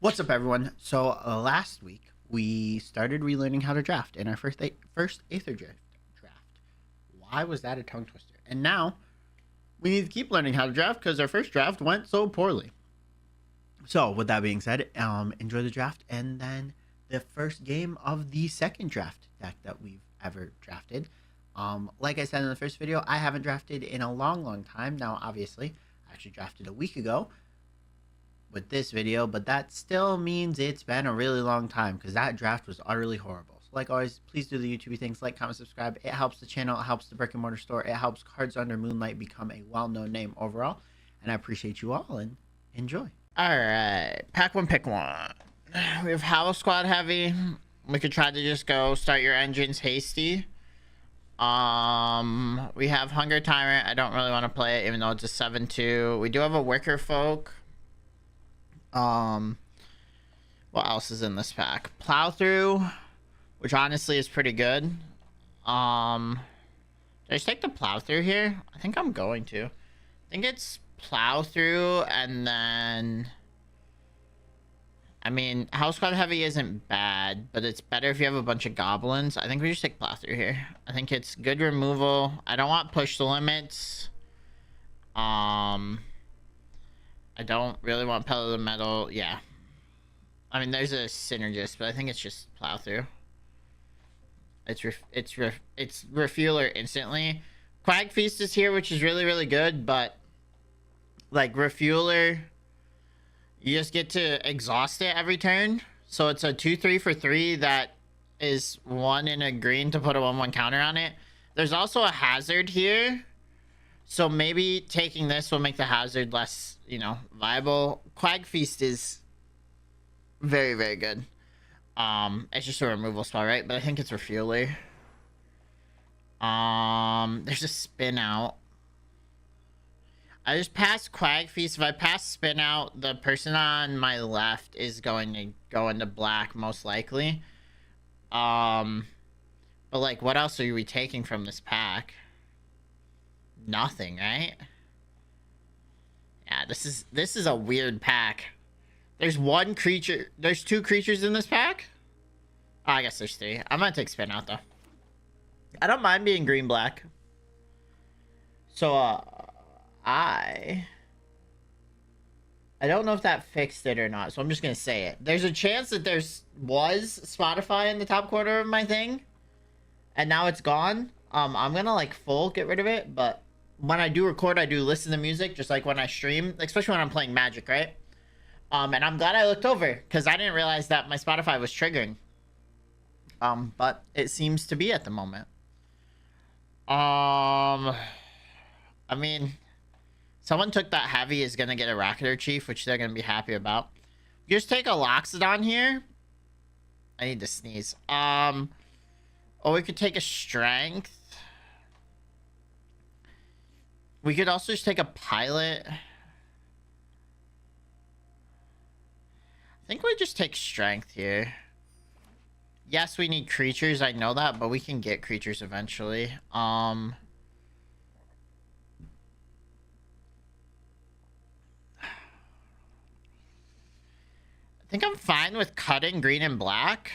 What's up, everyone? So last week we started relearning how to draft in our first Aetherdrift draft. Why was that a tongue twister? And now we need to keep learning how to draft because our first draft went so poorly. So with that being said, enjoy the draft and then the first game of the second draft deck that we've ever drafted. Like I said in the first video, I haven't drafted in a long time now. Obviously, I actually drafted a week ago with this video, but that still means it's been a really long time because that draft was utterly horrible. So like always, please do the YouTube things, like, comment, subscribe. It helps the channel, it helps the brick and mortar store, it helps Cards Under Moonlight become a well-known name overall, and I appreciate you all and enjoy. All right, pack one, pick one. We have Howl Squad Heavy. We could try to just go start your engines hasty. We have Hunger Tyrant. I don't really want to play it even though it's a 7-2. We do have a Wicker Folk. What else is in this pack? Plow Through, which honestly is pretty good. Did I just take the Plow Through here? I think I'm going to. I think it's Plow Through and then... I mean, House Squad Heavy isn't bad, but it's better if you have a bunch of goblins. I think we just take Plow Through here. I think it's good removal. I don't want Push the Limits. I don't really want Pedal to the Metal. Yeah. I mean, there's a Synergist, but I think it's just Plow Through. It's Refueler instantly. Quag Feast is here, which is really good, but like Refueler, you just get to exhaust it every turn. So it's a 2-3 for 3 that is 1 in a green to put a 1/1 counter on it. There's also a Hazard here. So maybe taking this will make the Hazard less, viable. Quag Feast is very good. It's just a removal spell, right? But I think it's Refueler. There's a Spin Out. I just passed Quag Feast. If I pass Spin Out, the person on my left is going to go into black, most likely. But like, what else are we taking from this pack? Nothing, right? Yeah, this is a weird pack. There's one creature. There's 2 creatures in this pack. Oh, I guess there's 3. I'm gonna take Spin Out though. I don't mind being green black. So I don't know if that fixed it or not, so I'm just gonna say it. There's a chance that was Spotify in the top corner of my thing, and now it's gone. I'm gonna like full get rid of it, but when I do record, I do listen to music, just like when I stream, especially when I'm playing Magic, right? And I'm glad I looked over, because I didn't realize that my Spotify was triggering. But it seems to be at the moment. I mean, someone took that Heavy is going to get a Rocketer Chief, which they're going to be happy about. Just take a Loxodon here. I need to sneeze. Or we could take a Strength. We could also just take a Pilot. I think we just take Strength here. Yes, we need creatures, I know that, but we can get creatures eventually. I think I'm fine with cutting green and black.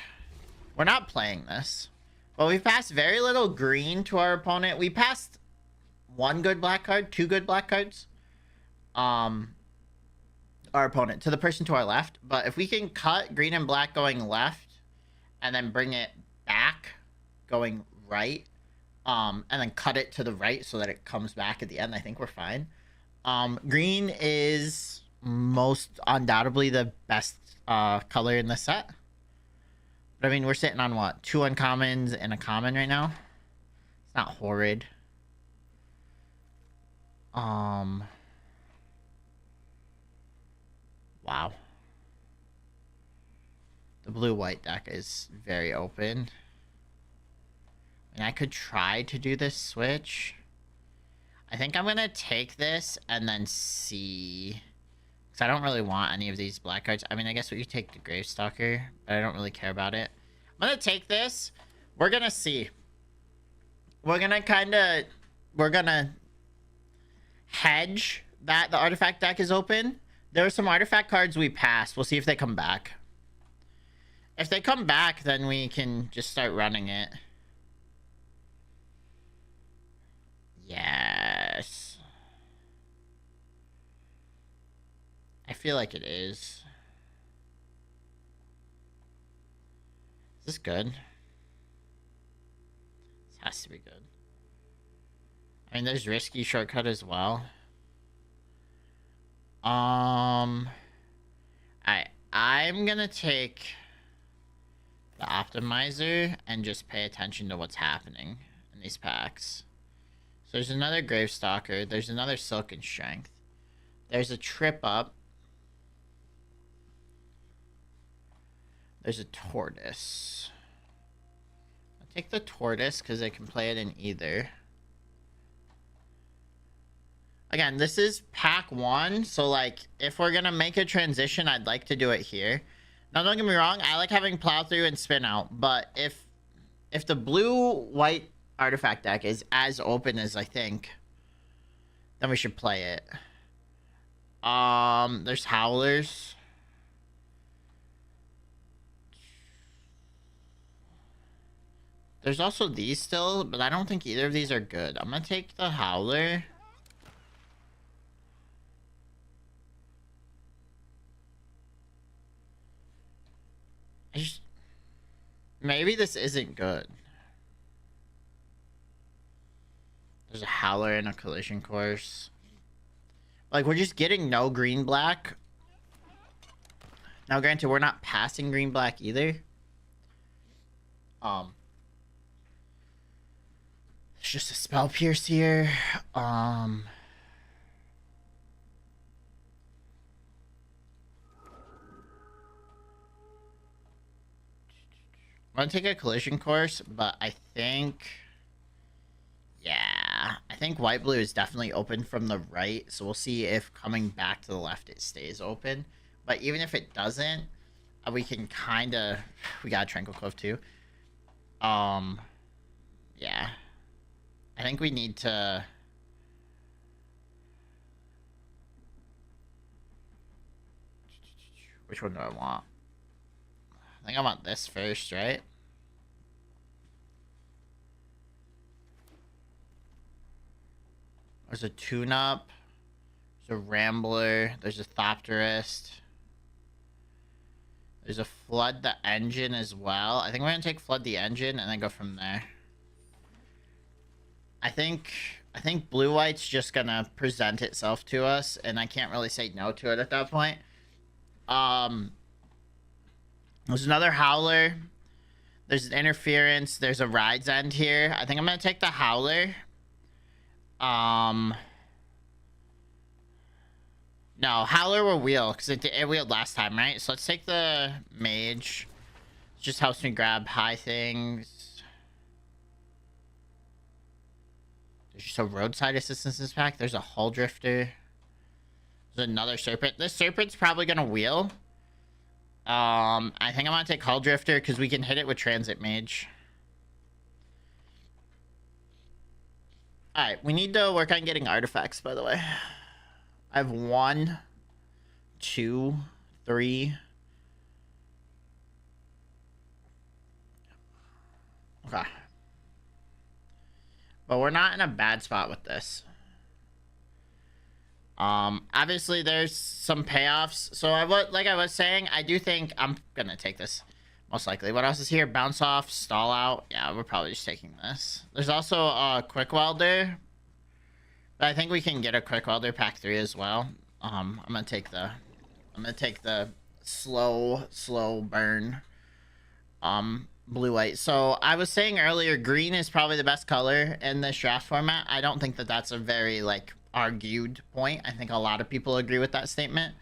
We're not playing this. But we passed very little green to our opponent. We passed 1 good black card, 2 good black cards. Our opponent, to the person to our left. But if we can cut green and black going left and then bring it back going right, and then cut it to the right so that it comes back at the end, I think we're fine. Green is most undoubtedly the best color in the set. But I mean, we're sitting on what? 2 uncommons and a common right now. It's not horrid. Wow. The blue-white deck is very open. And I could try to do this switch. I think I'm going to take this and then see. Because I don't really want any of these black cards. I mean, I guess we could take the Gravestalker, but I don't really care about it. I'm going to take this. We're going to see. We're going to hedge that the artifact deck is open. There were some artifact cards we passed. We'll see if they come back. If they come back, then we can just start running it. Yes. I feel like it is. Is this good? This has to be good. I mean, there's risky shortcut as well. I'm gonna take the optimizer and just pay attention to what's happening in these packs. So there's another Gravestalker. There's another Silken Strength. There's a Trip Up. There's a Tortoise. I'll take the Tortoise because I can play it in either. Again, this is pack 1, so like if we're gonna make a transition, I'd like to do it here. Now don't get me wrong, I like having plow through and spin out, but if the blue-white artifact deck is as open as I think, then we should play it. There's Howlers. There's also these still, but I don't think either of these are good. I'm gonna take the Howler. Maybe this isn't good. There's a Howler and a Collision Course. Like, we're just getting no green-black. Now, granted, we're not passing green-black either. It's just a Spell Pierce here. I'm gonna take a Collision Course, but I think... Yeah, I think white-blue is definitely open from the right, so we'll see if coming back to the left it stays open. But even if it doesn't, we can kind of... We got a Tranquil Cove too. Yeah. I think we need to... Which one do I want? I think I want this first, right? There's a Tune-Up. There's a Rambler. There's a Thopterist. There's a Flood the Engine as well. I think we're going to take Flood the Engine and then go from there. I think blue-white's just going to present itself to us, and I can't really say no to it at that point. There's another Howler. There's an Interference. There's a Ride's End here. I think I'm going to take the Howler. No, Howler will wheel, because it wheeled last time, right? So let's take the Mage. It just helps me grab high things. There's just a Roadside Assistance pack. There's a Hull Drifter. There's another Serpent. This Serpent's probably going to wheel. I think I'm going to take Hull Drifter, because we can hit it with Transit Mage. Alright, we need to work on getting artifacts, by the way. I have 1, 2, 3. Okay. But we're not in a bad spot with this. Obviously there's some payoffs. So like I was saying, I do think I'm gonna take this. Most likely. What else is here? Bounce Off, Stall Out. Yeah, we're probably just taking this. There's also a Quick Welder. But I think we can get a Quick Welder pack 3 as well. I'm gonna take the slow burn blue-white. So I was saying earlier, green is probably the best color in this draft format. I don't think that that's a very like argued point. I think a lot of people agree with that statement.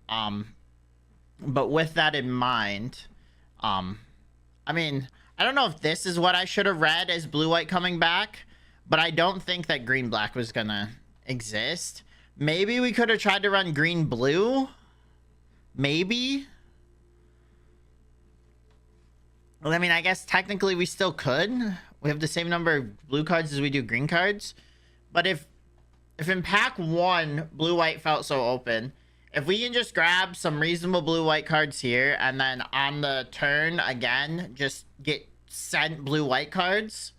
But with that in mind, I mean, I don't know if this is what I should have read as blue-white coming back, but I don't think that green-black was gonna exist. Maybe we could have tried to run green-blue. Maybe. Well, I mean, I guess technically we still could. We have the same number of blue cards as we do green cards. But if in pack 1, blue-white felt so open, If we can just grab some reasonable blue-white cards here, and then on the turn, again, just get sent blue-white cards,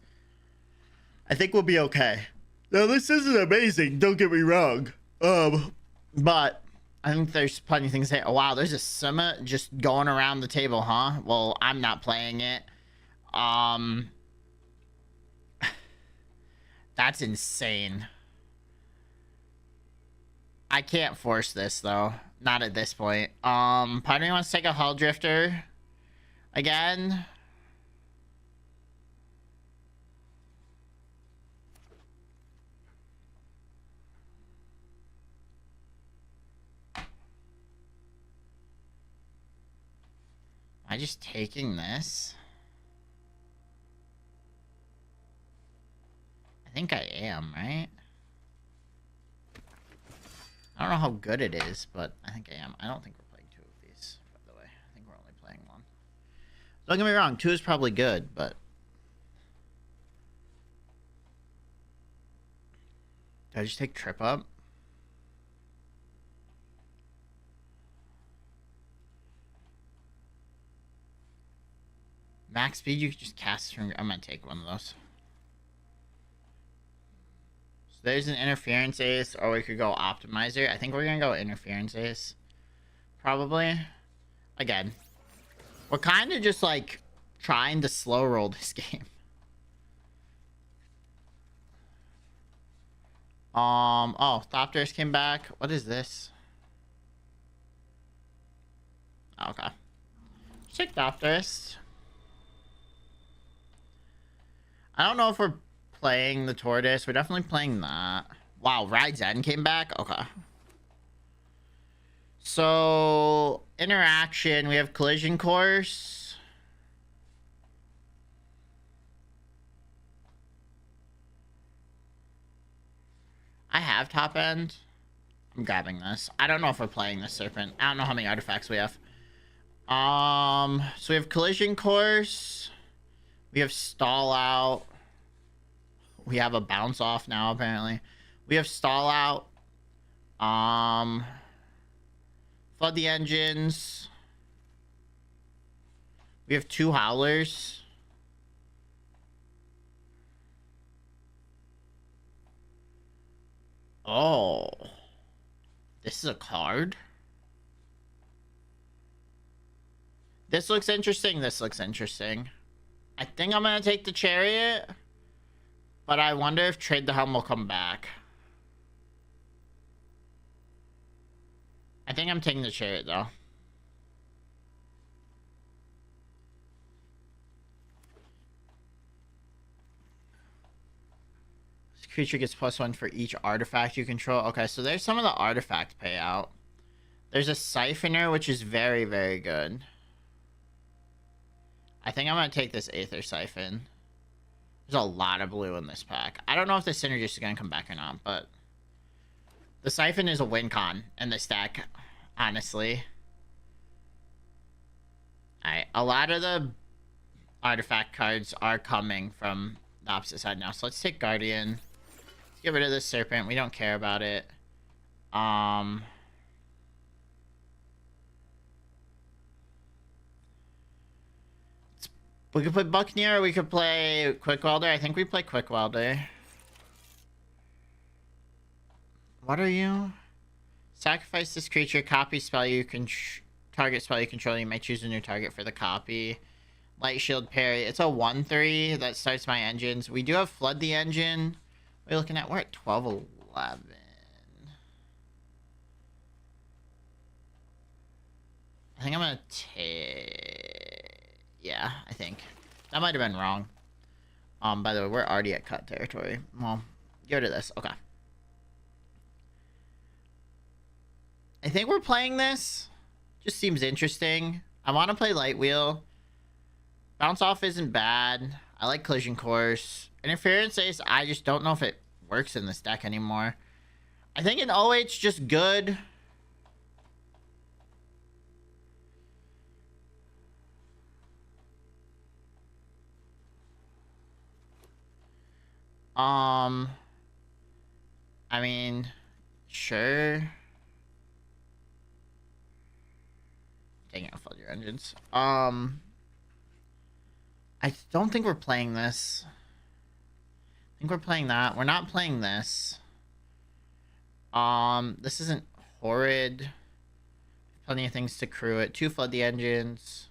I think we'll be okay. Now, this isn't amazing, don't get me wrong. But I think there's plenty of things to say. Oh, wow, there's a Sima just going around the table, huh? Well, I'm not playing it. That's insane. I can't force this, though. Not at this point. Part of me wants to take a Hull Drifter again. Am I just taking this? I think I am, right? I don't know how good it is, but I think I am. I don't think we're playing two of these, by the way. I think we're only playing one. Don't get me wrong, two is probably good, but... Did I just take trip up? Max speed, you can just cast from... I'm gonna take one of those. So there's an interference ace, or we could go optimizer. I think we're gonna go interference ace. Probably. Again. We're kind of just like trying to slow roll this game. Oh, Thopters came back. What is this? Oh, okay. Check Thopters. I don't know if we're playing the tortoise. We're definitely playing that. Wow, Ride's End came back? Okay. So, interaction. We have collision course. I have top end. I'm grabbing this. I don't know if we're playing the serpent. I don't know how many artifacts we have. So we have collision course. We have stall out. We have a bounce off now, apparently. We have stall out. Flood the engines. We have two howlers. Oh. This is a card? This looks interesting. This looks interesting. I think I'm going to take the chariot. But I wonder if Trade the Helm will come back. I think I'm taking the chariot, though. This creature gets +1 for each artifact you control. Okay, so there's some of the artifact payout. There's a Siphoner, which is very, very good. I think I'm going to take this Aether Siphon. There's a lot of blue in this pack. I don't know if the Synergist is going to come back or not, but... The Siphon is a win con in this deck, honestly. Alright, a lot of the artifact cards are coming from the opposite side now. So let's take Guardian. Let's get rid of this Serpent. We don't care about it. We could play Buccaneer, or we could play Quick Welder. I think we play Quick Welder. What are you? Sacrifice this creature, copy spell you can target spell you control. You may choose a new target for the copy. Light Shield Parry. It's a 1/3 that starts my engines. We do have Flood the Engine. What are you looking at? We're at 12-11. I think I'm gonna take... Yeah, I think. That might have been wrong. By the way, we're already at cut territory. Well, get rid of this. Okay. I think we're playing this. Just seems interesting. I want to play Light Wheel. Bounce Off isn't bad. I like Collision Course. Interference Ace, I just don't know if it works in this deck anymore. I think an OH just good. I mean, sure. Dang it, flood your engines. I don't think we're playing this. I think we're playing that. We're not playing this. This isn't horrid. Plenty of things to crew it. 2 flood the engines.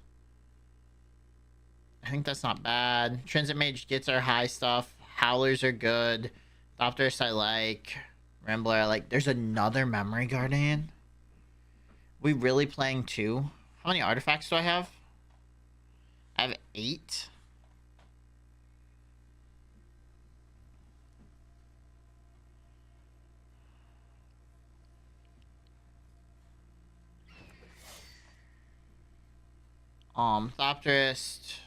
I think that's not bad. Transit Mage gets our high stuff. Howlers are good. Thopterus I like. Rambler I like. There's another Memory Guardian. We really playing 2? How many artifacts do I have? I have 8. Thopterist.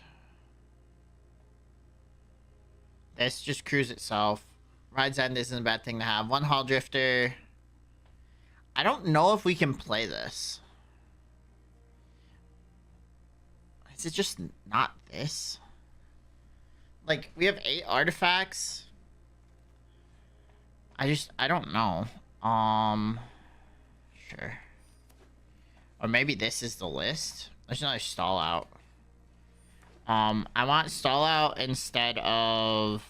This just crews itself. Ride's End isn't a bad thing to have. 1 Hall Drifter. I don't know if we can play this. Is it just not this? Like, we have 8 artifacts. I don't know. Sure. Or maybe this is the list. There's another stall out. I want stall out instead of...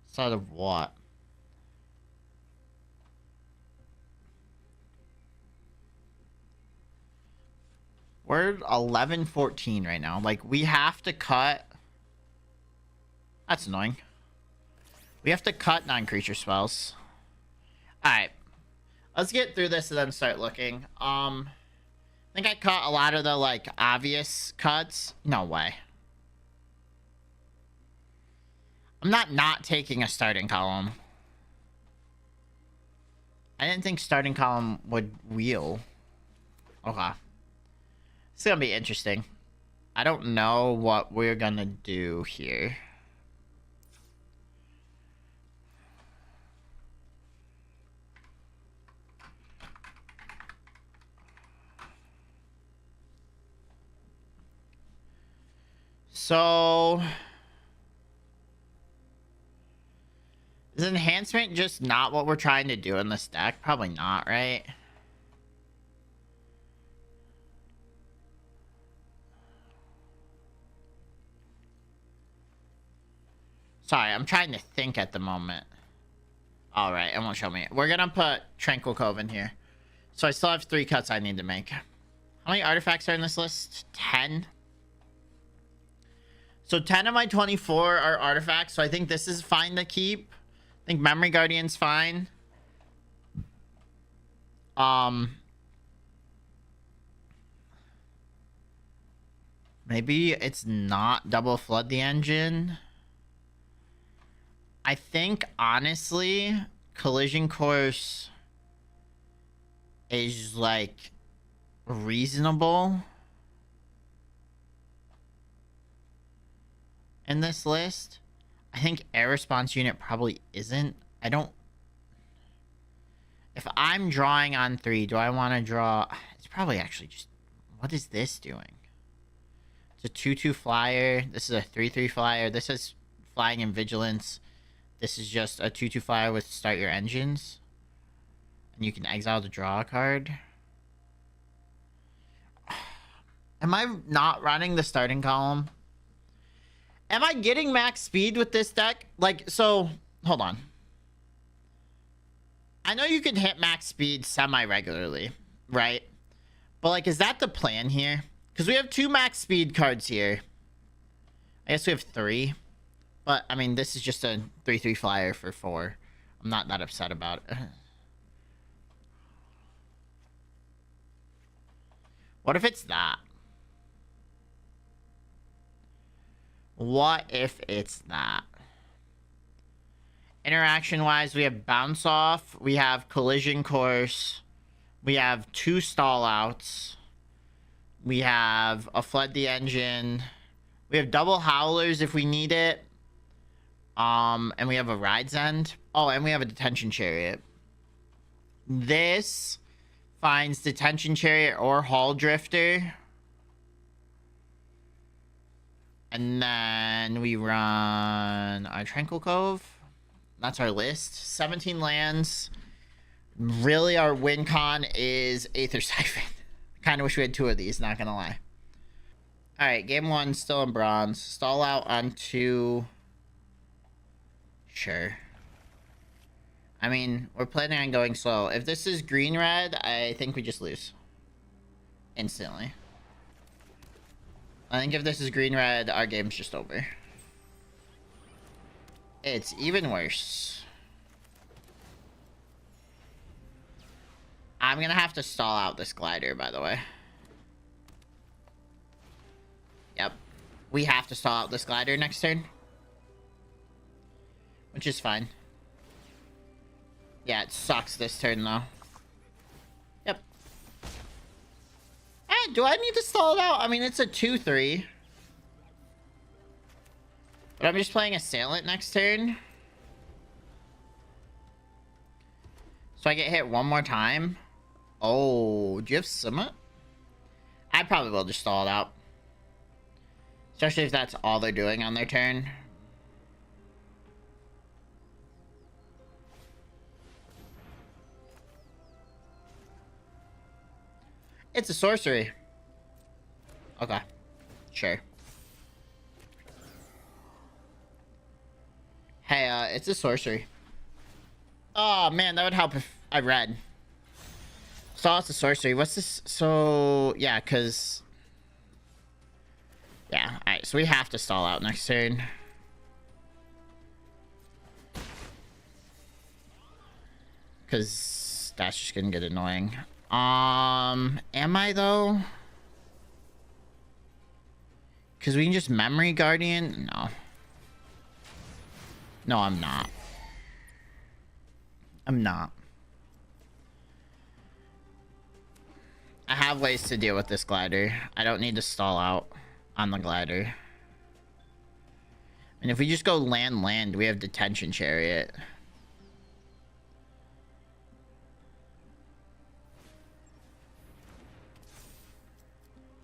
Instead of what? We're 11-14 right now. Like, we have to cut... That's annoying. We have to cut non-creature spells. Alright. Let's get through this and then start looking. I think I cut a lot of the, like, obvious cuts. No way. I'm not taking a starting column. I didn't think starting column would wheel. Okay. It's gonna be interesting. I don't know what we're gonna do here. So... Is enhancement just not what we're trying to do in this deck? Probably not, right? Sorry, I'm trying to think at the moment. Alright, it won't show me. We're gonna put Tranquil Cove in here. So I still have 3 cuts I need to make. How many artifacts are in this list? 10? So 10 of my 24 are artifacts, so I think this is fine to keep. I think Memory Guardian's fine. Maybe it's not double flood the engine. I think, honestly, Collision Course is, like, reasonable in this list. I think Air Response Unit probably isn't. I don't... If I'm drawing on 3, do I want to draw... It's probably actually just... What is this doing? It's a 2/2 flyer. This is a 3/3 flyer. This is flying and vigilance. This is just a 2/2 flyer with start your engines. And you can exile to draw a card. Am I not running the starting column? Am I getting max speed with this deck? Like, so, hold on. I know you can hit max speed semi-regularly, right? But, like, is that the plan here? Because we have 2 max speed cards here. I guess we have 3. But, I mean, this is just a 3/3 flyer for 4. I'm not that upset about it. What if it's that? What if it's that? Interaction-wise, we have Bounce Off. We have Collision Course. We have 2 Stall-Outs. We have a Flood the Engine. We have double Howlers if we need it. And we have a Ride's End. Oh, and we have a Detention Chariot. This finds Detention Chariot or Hall Drifter. And then we run our Tranquil Cove. That's our list. 17 lands. Really, our win con is Aether Siphon. Kind of wish we had two of these, not gonna lie. Alright, game one, still in bronze. Stall out on two. Sure. I mean, we're planning on going slow. If this is green-red, I think we just lose. Instantly. I think if this is green-red, our game's just over. It's even worse. I'm gonna have to stall out this glider, by the way. Yep. We have to stall out this glider next turn. Which is fine. Yeah, it sucks this turn, though. Yep. Do I need to stall it out? I mean, it's a 2-3. But I'm just playing Assailant next turn. So I get hit one more time. Oh, do you have Summit? I probably will just stall it out. Especially if that's all they're doing on their turn. It's a sorcery. Okay. Sure. Hey, it's a sorcery. Oh, man, that would help if I read. So it's a sorcery. What's this? So, yeah, because... Yeah, alright, so we have to stall out next turn. Because that's just gonna get annoying. Am I, though? Because we can just Memory Guardian? No. No, I'm not. I'm not. I have ways to deal with this glider. I don't need to stall out on the glider. And if we just go land, we have Detention Chariot.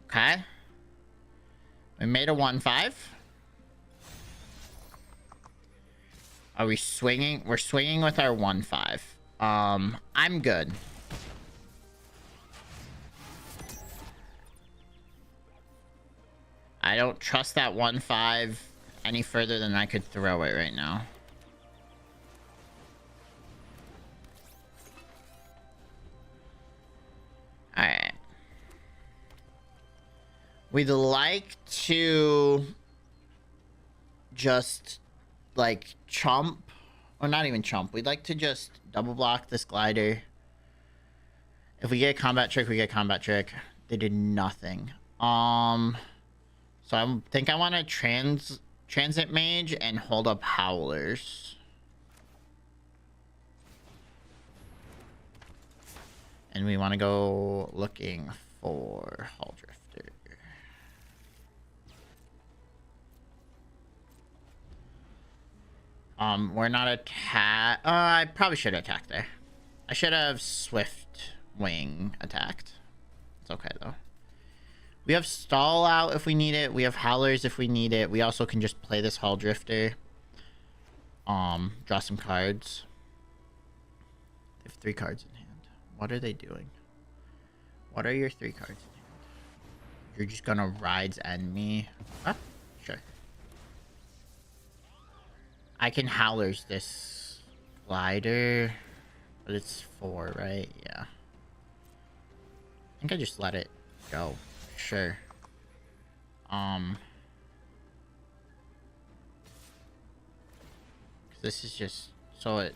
Okay. We made a 1-5. Are we swinging? We're swinging with our 1-5. I'm good. I don't trust that 1-5 any further than I could throw it right now. Alright. We'd like to just, like, chump. Or not even chump. We'd like to just double block this glider. If we get a combat trick, we get a combat trick. They did nothing. So I think I want to transit mage and hold up howlers. And we want to go looking for Aetherdrift. We're not attack. I probably should attack there. I should have Swift Wing attacked. It's okay though. We have stall out if we need it. We have howlers if we need it. We also can just play this Hall Drifter. Draw some cards. They have 3 cards in hand. What are they doing? What are your 3 cards in hand? You're just gonna Ride's End me? Huh? Sure. I can howlers this glider. But it's 4, right? Yeah. I think I just let it go. Sure. This is just so it.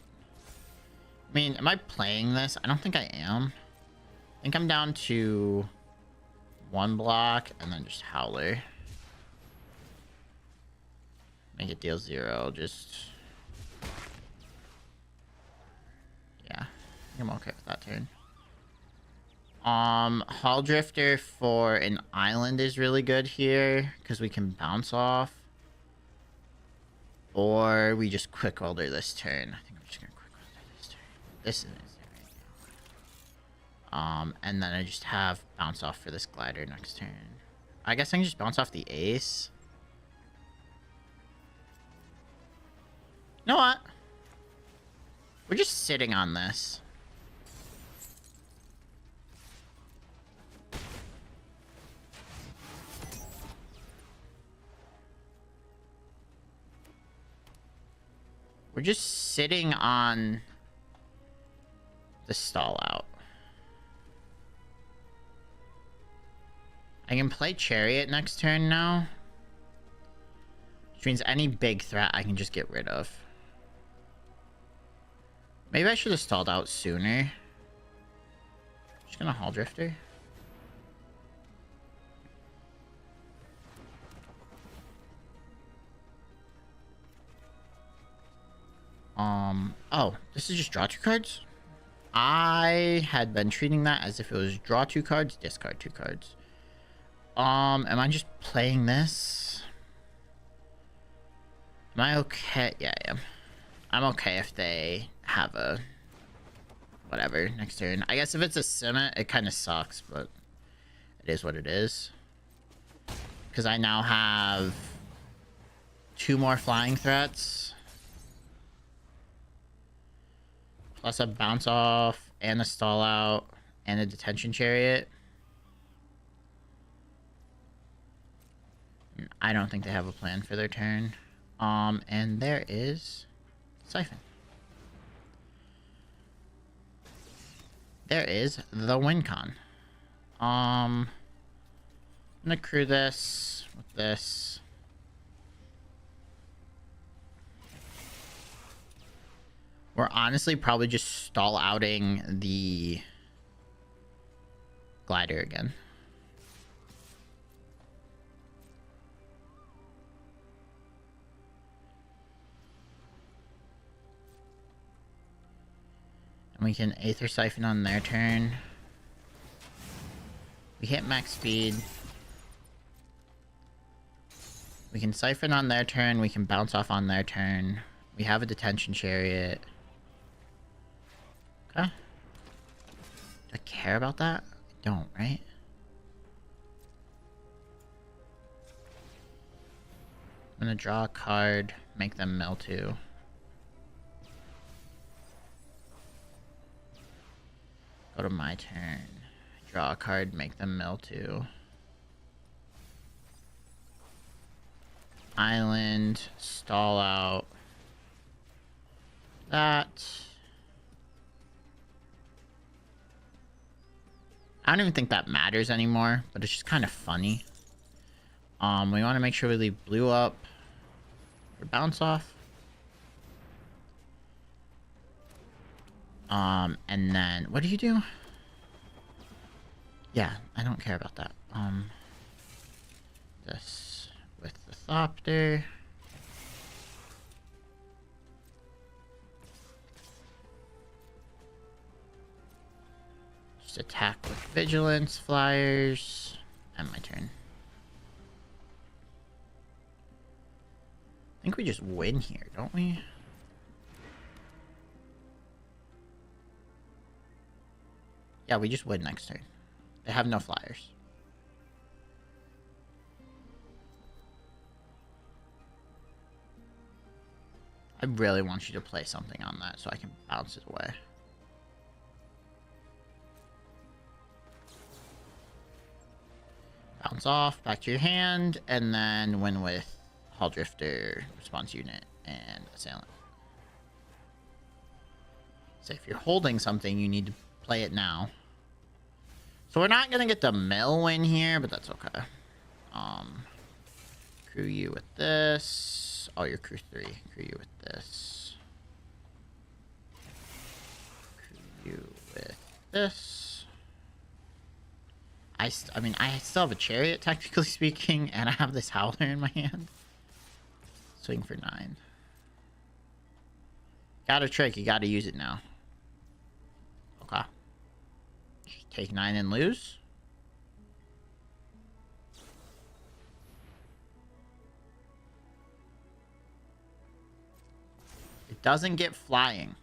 I mean, am I playing this? I don't think I am. I think I'm down to 1 block and then just howler. Make it deal 0. Just yeah, I'm okay with that turn. Hall Drifter for an island is really good here because we can bounce off. Or we just quick welder this turn. I think I'm just gonna quick welder this turn. This is it right now. And then I just have bounce off for this glider next turn. I guess I can just bounce off the ace. You know what? We're just sitting on this. We're just sitting on the stall out. I can play Chariot next turn now. Which means any big threat I can just get rid of. Maybe I should have stalled out sooner. Just gonna Hall Drifter. Oh, this is just draw 2 cards? I had been treating that as if it was draw 2 cards, discard 2 cards. Am I just playing this? Am I okay? Yeah, I am. I'm okay if they have a whatever next turn. I guess if it's a Simmet, it kind of sucks, but it is what it is. Because I now have 2 more flying threats. Plus a bounce off and a stall out and a detention chariot. I don't think they have a plan for their turn. And there is Siphon. There is the win con. I'm gonna crew this with this. We're honestly probably just stall outing the glider again. And we can Aether Siphon on their turn. We hit max speed. We can Siphon on their turn. We can bounce off on their turn. We have a detention chariot. Okay. Do I care about that? I don't, right? I'm gonna draw a card, make them mill 2. Go to my turn. Draw a card, make them mill 2. Island, stall out. That. I don't even think that matters anymore, but it's just kind of funny. We want to make sure we leave blue up for bounce off. And then what do you do? Yeah, I don't care about that. This with the Thopter. Just attack with Vigilance, Flyers, and my turn. I think we just win here, don't we? Yeah, we just win next turn. They have no Flyers. I really want you to play something on that so I can bounce it away. Bounce off, back to your hand, and then win with Hall Drifter, Response Unit, and Assailant. So if you're holding something, you need to play it now. So we're not going to get the mill win here, but that's okay. Crew you with this. Oh, you're crew 3. Crew you with this. Crew you with this. I mean, I still have a chariot, technically speaking, and I have this howler in my hand. Swing for 9. Got a trick, you gotta use it now. Okay. Take 9 and lose. It doesn't get flying.